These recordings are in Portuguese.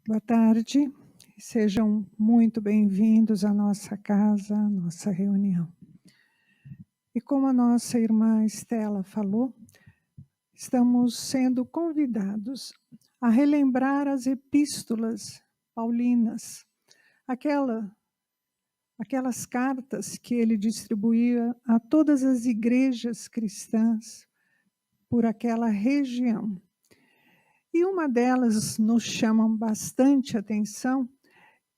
Boa tarde, sejam muito bem-vindos à nossa casa, à nossa reunião. E como a nossa irmã Estela falou, estamos sendo convidados a relembrar as epístolas paulinas, aquelas cartas que ele distribuía a todas as igrejas cristãs por aquela região. E uma delas nos chama bastante atenção,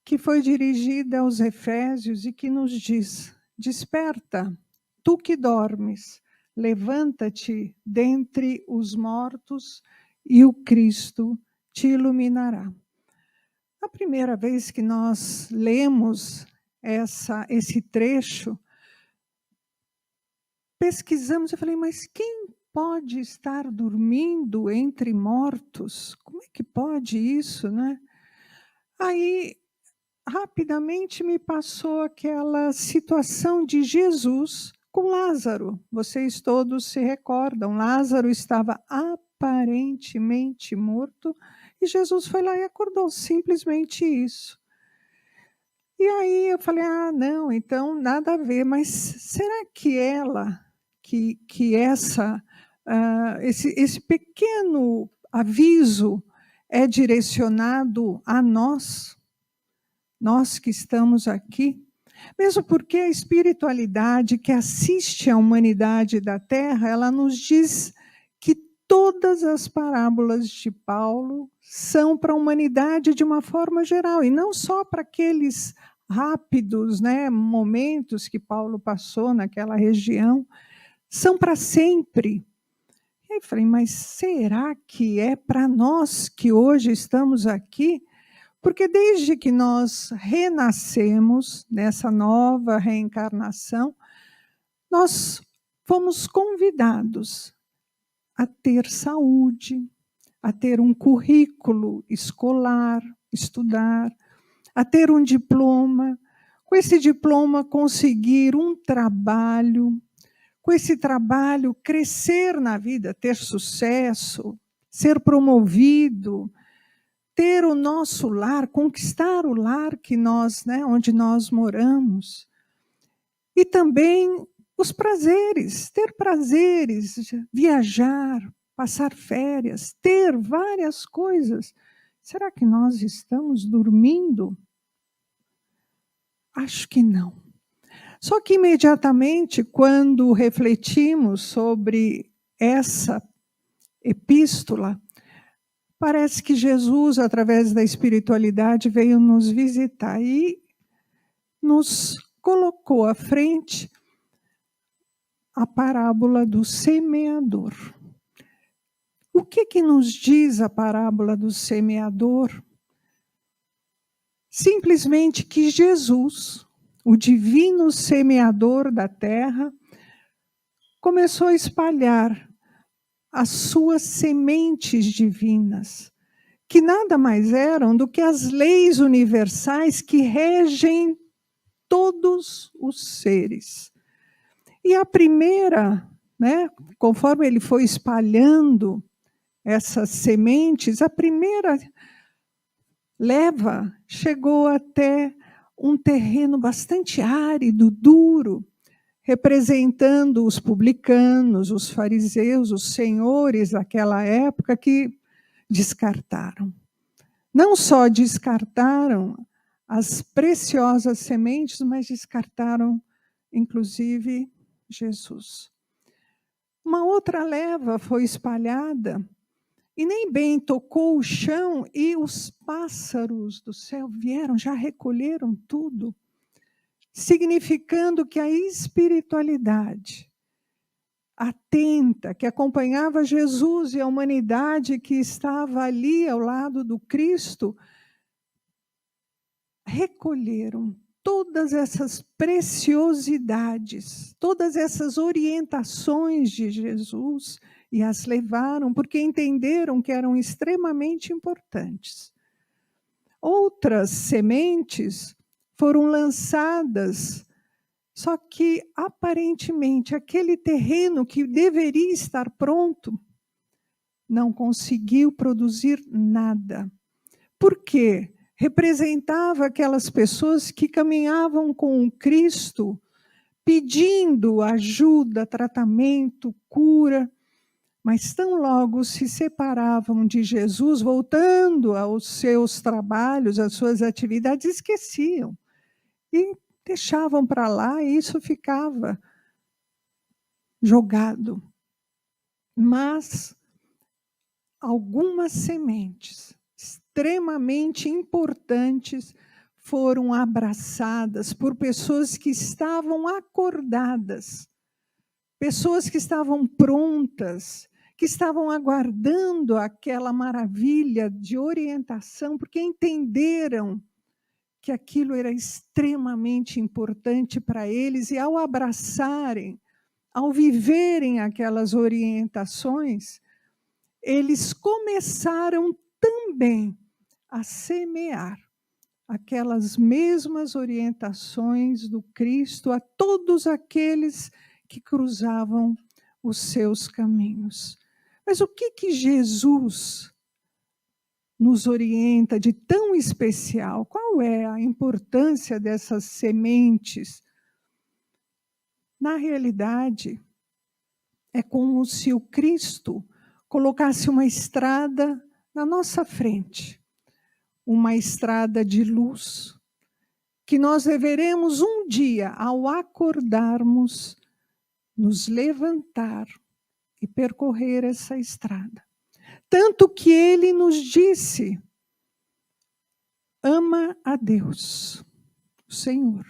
que foi dirigida aos Efésios e que nos diz: desperta, tu que dormes, levanta-te dentre os mortos e o Cristo te iluminará. A primeira vez que nós lemos esse trecho, pesquisamos, eu falei, mas quem pode estar dormindo entre mortos? Como é que pode isso, né? Aí, rapidamente me passou aquela situação de Jesus com Lázaro. Vocês todos se recordam, Lázaro estava aparentemente morto e Jesus foi lá e acordou, simplesmente isso. E aí eu falei, não, então nada a ver, mas será que esse pequeno aviso é direcionado a nós que estamos aqui? Mesmo porque a espiritualidade que assiste à humanidade da Terra, ela nos diz que todas as parábolas de Paulo são para a humanidade de uma forma geral, e não só para aqueles rápidos, momentos que Paulo passou naquela região, são para sempre. E aí eu falei, mas será que é para nós que hoje estamos aqui? Porque desde que nós renascemos, nessa nova reencarnação, nós fomos convidados a ter saúde, a ter um currículo escolar, estudar, a ter um diploma, com esse diploma conseguir um trabalho, com esse trabalho crescer na vida, ter sucesso, ser promovido, ter o nosso lar, conquistar o lar que onde nós moramos. E também os prazeres, ter prazeres, viajar, passar férias, ter várias coisas. Será que nós estamos dormindo? Acho que não. Só que imediatamente, quando refletimos sobre essa epístola, parece que Jesus, através da espiritualidade, veio nos visitar e nos colocou à frente a parábola do semeador. O que nos diz a parábola do semeador? Simplesmente que Jesus, o divino semeador da terra, começou a espalhar as suas sementes divinas, que nada mais eram do que as leis universais que regem todos os seres. E a primeira, conforme ele foi espalhando essas sementes, a primeira leva chegou até um terreno bastante árido, duro, representando os publicanos, os fariseus, os senhores daquela época que descartaram. Não só descartaram as preciosas sementes, mas descartaram, inclusive, Jesus. Uma outra leva foi espalhada e nem bem tocou o chão e os pássaros do céu vieram, já recolheram tudo, significando que a espiritualidade atenta, que acompanhava Jesus e a humanidade que estava ali ao lado do Cristo, recolheram todas essas preciosidades, todas essas orientações de Jesus e as levaram porque entenderam que eram extremamente importantes. Outras sementes foram lançadas, só que aparentemente aquele terreno que deveria estar pronto não conseguiu produzir nada, Porque representava aquelas pessoas que caminhavam com o Cristo, pedindo ajuda, tratamento, cura, mas tão logo se separavam de Jesus, voltando aos seus trabalhos, às suas atividades, esqueciam e deixavam para lá, e isso ficava jogado. Mas algumas sementes extremamente importantes foram abraçadas por pessoas que estavam acordadas, pessoas que estavam prontas, que estavam aguardando aquela maravilha de orientação, porque entenderam que aquilo era extremamente importante para eles, e ao abraçarem, ao viverem aquelas orientações, eles começaram também a semear aquelas mesmas orientações do Cristo a todos aqueles que cruzavam os seus caminhos. Mas o que Jesus nos orienta de tão especial? Qual é a importância dessas sementes? Na realidade, é como se o Cristo colocasse uma estrada na nossa frente, uma estrada de luz, que nós deveremos um dia, ao acordarmos, nos levantar e percorrer essa estrada. Tanto que ele nos disse: ama a Deus, o Senhor.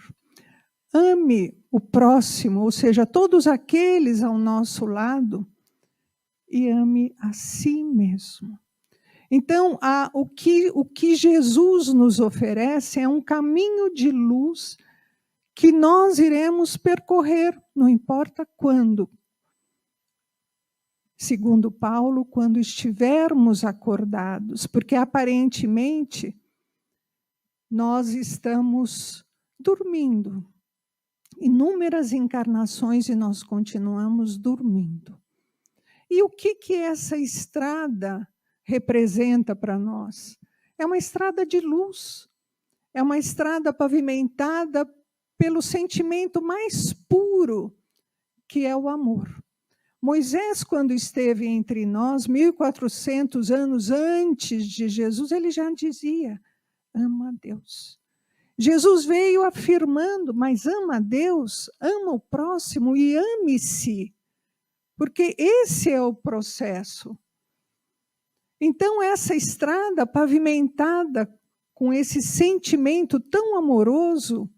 Ame o próximo, ou seja, todos aqueles ao nosso lado, e ame a si mesmo. Então, o que Jesus nos oferece é um caminho de luz que nós iremos percorrer, não importa quando. Segundo Paulo, quando estivermos acordados, porque aparentemente nós estamos dormindo. Inúmeras encarnações e nós continuamos dormindo. E o que essa estrada representa para nós? É uma estrada de luz, é uma estrada pavimentada pelo sentimento mais puro, que é o amor. Moisés, quando esteve entre nós, 1400 anos antes de Jesus, ele já dizia: ama a Deus. Jesus veio afirmando: mas ama a Deus, ama o próximo e ame-se, porque esse é o processo. Então, essa estrada pavimentada com esse sentimento tão amoroso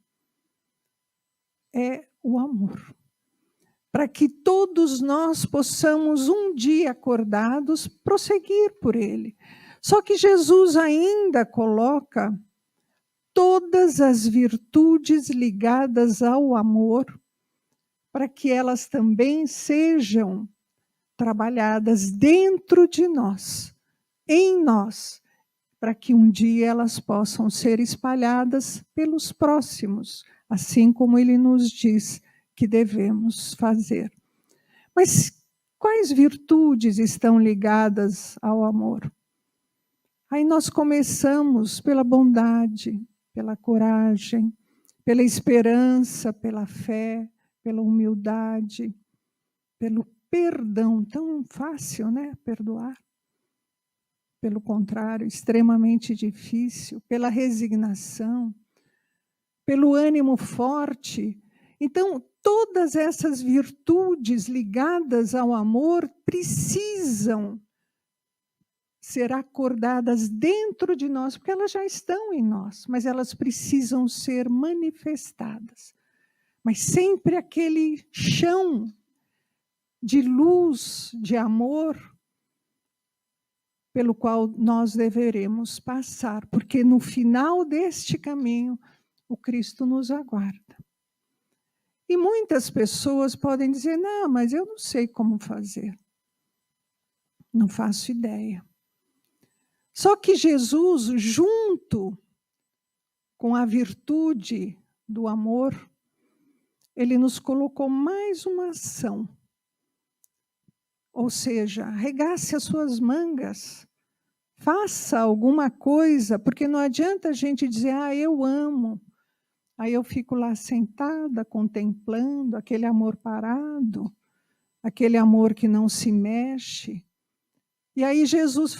é o amor. Para que todos nós possamos um dia acordados prosseguir por ele. Só que Jesus ainda coloca todas as virtudes ligadas ao amor, para que elas também sejam trabalhadas dentro de nós, em nós, para que um dia elas possam ser espalhadas pelos próximos, assim como ele nos diz que devemos fazer. Mas quais virtudes estão ligadas ao amor? Aí nós começamos pela bondade, pela coragem, pela esperança, pela fé, pela humildade, pelo perdão. Tão fácil, né? Perdoar. Pelo contrário, extremamente difícil. Pela resignação, pelo ânimo forte. Então, todas essas virtudes ligadas ao amor precisam ser acordadas dentro de nós, porque elas já estão em nós, mas elas precisam ser manifestadas. Mas sempre aquele chão de luz, de amor, pelo qual nós deveremos passar, porque no final deste caminho, o Cristo nos aguarda. E muitas pessoas podem dizer: não, mas eu não sei como fazer. Não faço ideia. Só que Jesus, junto com a virtude do amor, ele nos colocou mais uma ação. Ou seja, arregace as suas mangas, Faça alguma coisa, porque não adianta a gente dizer, eu amo. Aí eu fico lá sentada, contemplando aquele amor parado, aquele amor que não se mexe. E aí Jesus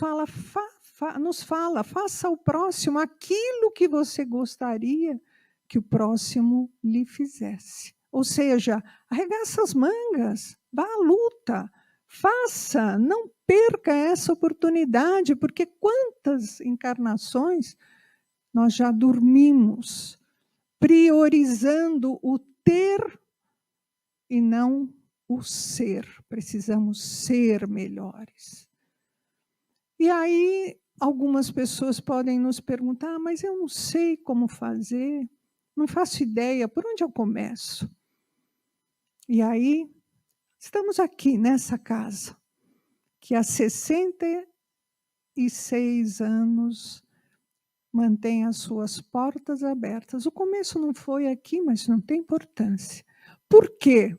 nos fala, faça ao próximo aquilo que você gostaria que o próximo lhe fizesse. Ou seja, arregaça as mangas, vá à luta, faça, não perca essa oportunidade, porque quantas encarnações nós já dormimos, priorizando o ter e não o ser. Precisamos ser melhores. E aí, algumas pessoas podem nos perguntar, mas eu não sei como fazer, não faço ideia, por onde eu começo? E aí, estamos aqui nessa casa, que há 66 anos mantém as suas portas abertas. O começo não foi aqui, mas não tem importância. Por quê?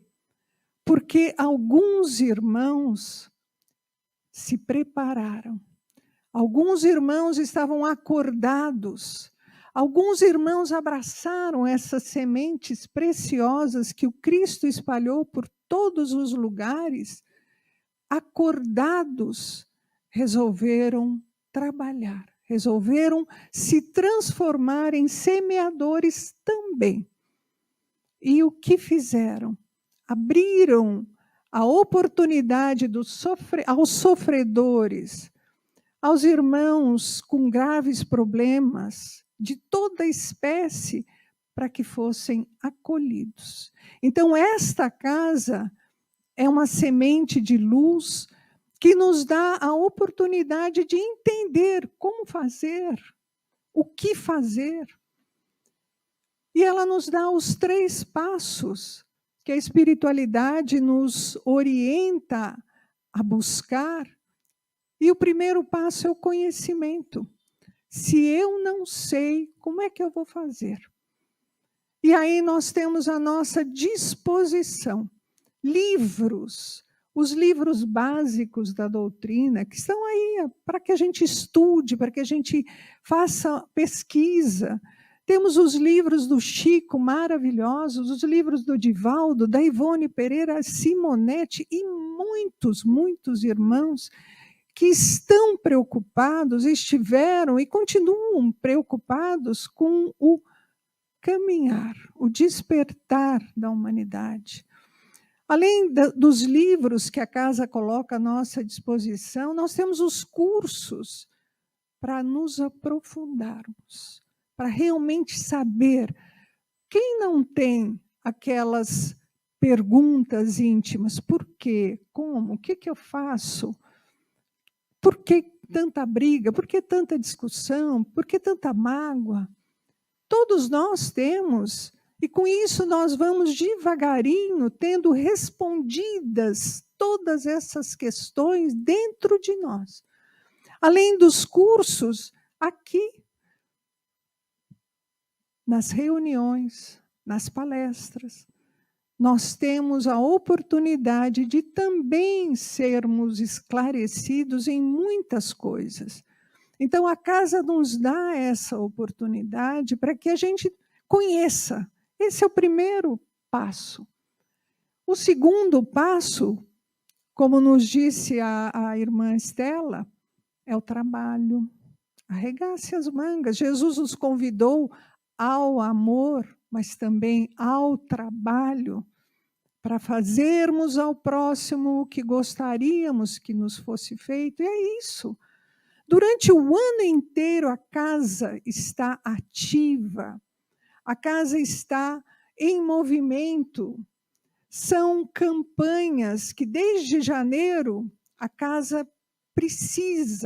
Porque alguns irmãos se prepararam. Alguns irmãos estavam acordados. Alguns irmãos abraçaram essas sementes preciosas que o Cristo espalhou por todos os lugares. Acordados, resolveram trabalhar, resolveram se transformar em semeadores também. E o que fizeram? Abriram a oportunidade aos sofredores, aos irmãos com graves problemas, de toda espécie, para que fossem acolhidos. Então, esta casa é uma semente de luz que nos dá a oportunidade de entender como fazer, o que fazer. E ela nos dá os 3 passos que a espiritualidade nos orienta a buscar. E o primeiro passo é o conhecimento. Se eu não sei, como é que eu vou fazer? E aí nós temos à nossa disposição livros, os livros básicos da doutrina, que estão aí para que a gente estude, para que a gente faça pesquisa. Temos os livros do Chico, maravilhosos, os livros do Divaldo, da Ivone Pereira, Simonetti e muitos irmãos que estão preocupados, estiveram e continuam preocupados com o caminhar, o despertar da humanidade. Além dos livros que a casa coloca à nossa disposição, nós temos os cursos para nos aprofundarmos, para realmente saber. Quem não tem aquelas perguntas íntimas, por quê? Como? O que eu faço? Por que tanta briga? Por que tanta discussão? Por que tanta mágoa? Todos nós temos. E com isso nós vamos devagarinho tendo respondidas todas essas questões dentro de nós. Além dos cursos, aqui, nas reuniões, nas palestras, nós temos a oportunidade de também sermos esclarecidos em muitas coisas. Então, a casa nos dá essa oportunidade para que a gente conheça. Esse é o primeiro passo. O segundo passo, como nos disse a irmã Estela, é o trabalho. Arregace as mangas. Jesus nos convidou ao amor, mas também ao trabalho, para fazermos ao próximo o que gostaríamos que nos fosse feito. E é isso. Durante o ano inteiro, a casa está ativa. A casa está em movimento. São campanhas que, desde janeiro, a casa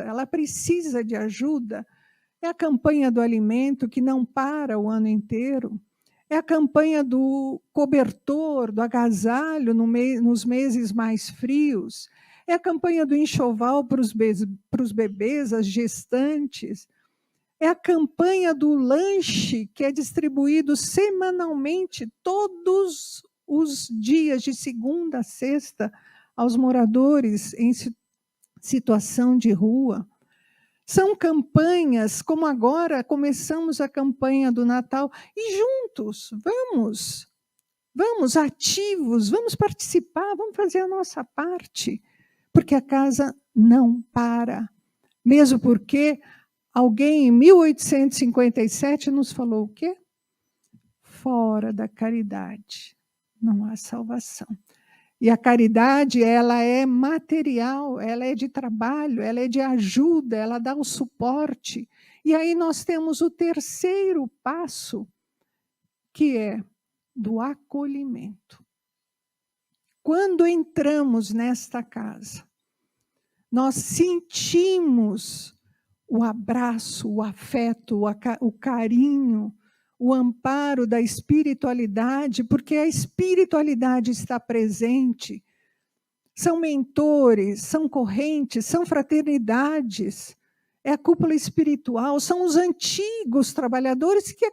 ela precisa de ajuda. É a campanha do alimento, que não para o ano inteiro. É a campanha do cobertor, do agasalho nos meses mais frios. É a campanha do enxoval para os bebês, as gestantes. É a campanha do lanche, que é distribuído semanalmente, todos os dias, de segunda a sexta, aos moradores em situação de rua. São campanhas, como agora começamos a campanha do Natal, e juntos, vamos ativos, vamos participar, vamos fazer a nossa parte, porque a casa não para. Mesmo porque alguém em 1857 nos falou o quê? Fora da caridade não há salvação. E a caridade, ela é material, ela é de trabalho, ela é de ajuda, ela dá o suporte. E aí nós temos o terceiro passo, que é do acolhimento. Quando entramos nesta casa, nós sentimos o abraço, o afeto, o carinho, o amparo da espiritualidade, porque a espiritualidade está presente. São mentores, são correntes, são fraternidades, é a cúpula espiritual, são os antigos trabalhadores que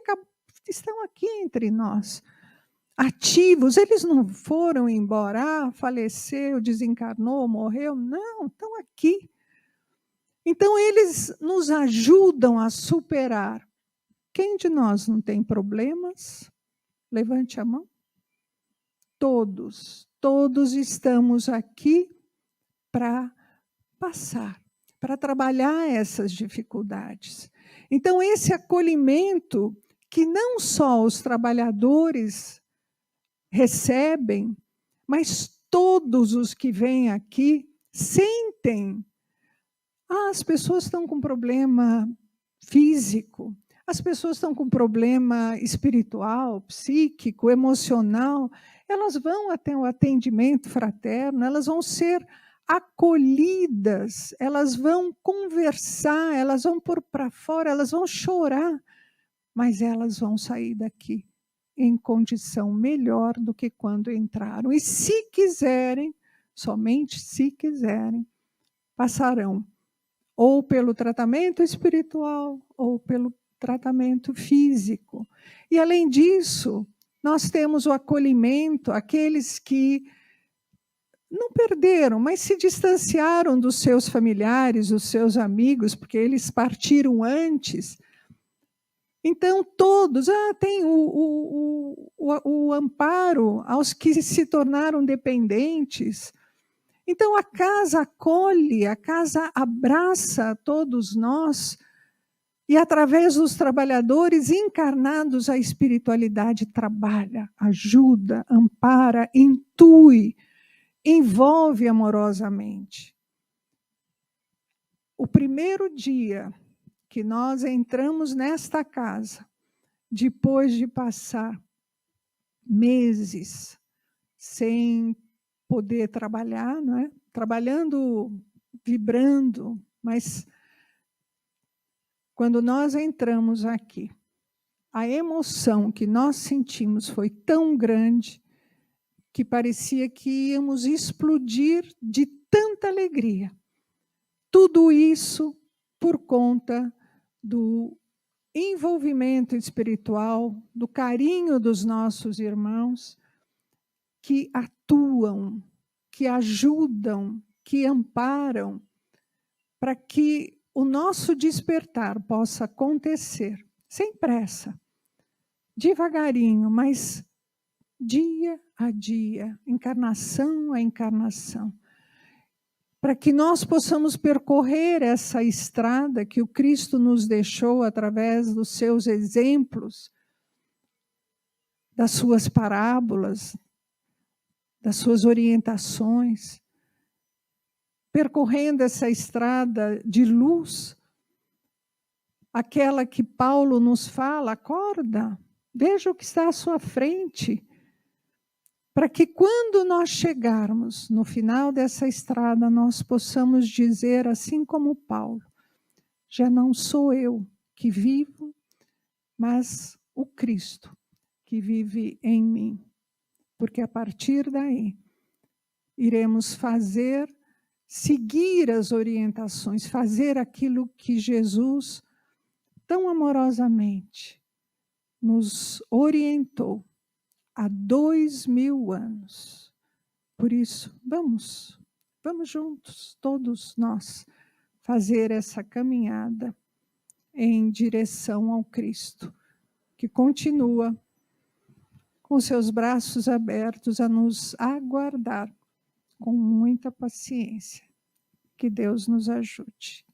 estão aqui entre nós, ativos. Eles não foram embora, faleceu, desencarnou, morreu, não, estão aqui. Então, eles nos ajudam a superar. Quem de nós não tem problemas? Levante a mão. Todos estamos aqui para passar, para trabalhar essas dificuldades. Então, esse acolhimento que não só os trabalhadores recebem, mas todos os que vêm aqui sentem. As pessoas estão com problema físico, as pessoas estão com problema espiritual, psíquico, emocional, elas vão até o atendimento fraterno, elas vão ser acolhidas, elas vão conversar, elas vão pôr para fora, elas vão chorar, mas elas vão sair daqui em condição melhor do que quando entraram. E se quiserem, somente se quiserem, passarão ou pelo tratamento espiritual, ou pelo tratamento físico. E, além disso, nós temos o acolhimento, aqueles que não perderam, mas se distanciaram dos seus familiares, dos seus amigos, porque eles partiram antes. Então, todos, tem o amparo aos que se tornaram dependentes. Então, a casa acolhe, a casa abraça todos nós, e através dos trabalhadores encarnados, a espiritualidade trabalha, ajuda, ampara, intui, envolve amorosamente. O primeiro dia que nós entramos nesta casa, depois de passar meses sem poder trabalhar, não é? Trabalhando, vibrando, mas quando nós entramos aqui, a emoção que nós sentimos foi tão grande que parecia que íamos explodir de tanta alegria. Tudo isso por conta do envolvimento espiritual, do carinho dos nossos irmãos que atuam, que ajudam, que amparam, para que o nosso despertar possa acontecer, sem pressa, devagarinho, mas dia a dia, encarnação a encarnação, para que nós possamos percorrer essa estrada que o Cristo nos deixou através dos seus exemplos, das suas parábolas, das suas orientações, percorrendo essa estrada de luz, aquela que Paulo nos fala, acorda, veja o que está à sua frente, para que quando nós chegarmos no final dessa estrada, nós possamos dizer, assim como Paulo, já não sou eu que vivo, mas o Cristo que vive em mim. Porque a partir daí, iremos seguir as orientações, fazer aquilo que Jesus tão amorosamente nos orientou há 2000 anos. Por isso, vamos juntos, todos nós, fazer essa caminhada em direção ao Cristo, que continua com seus braços abertos a nos aguardar com muita paciência. Que Deus nos ajude.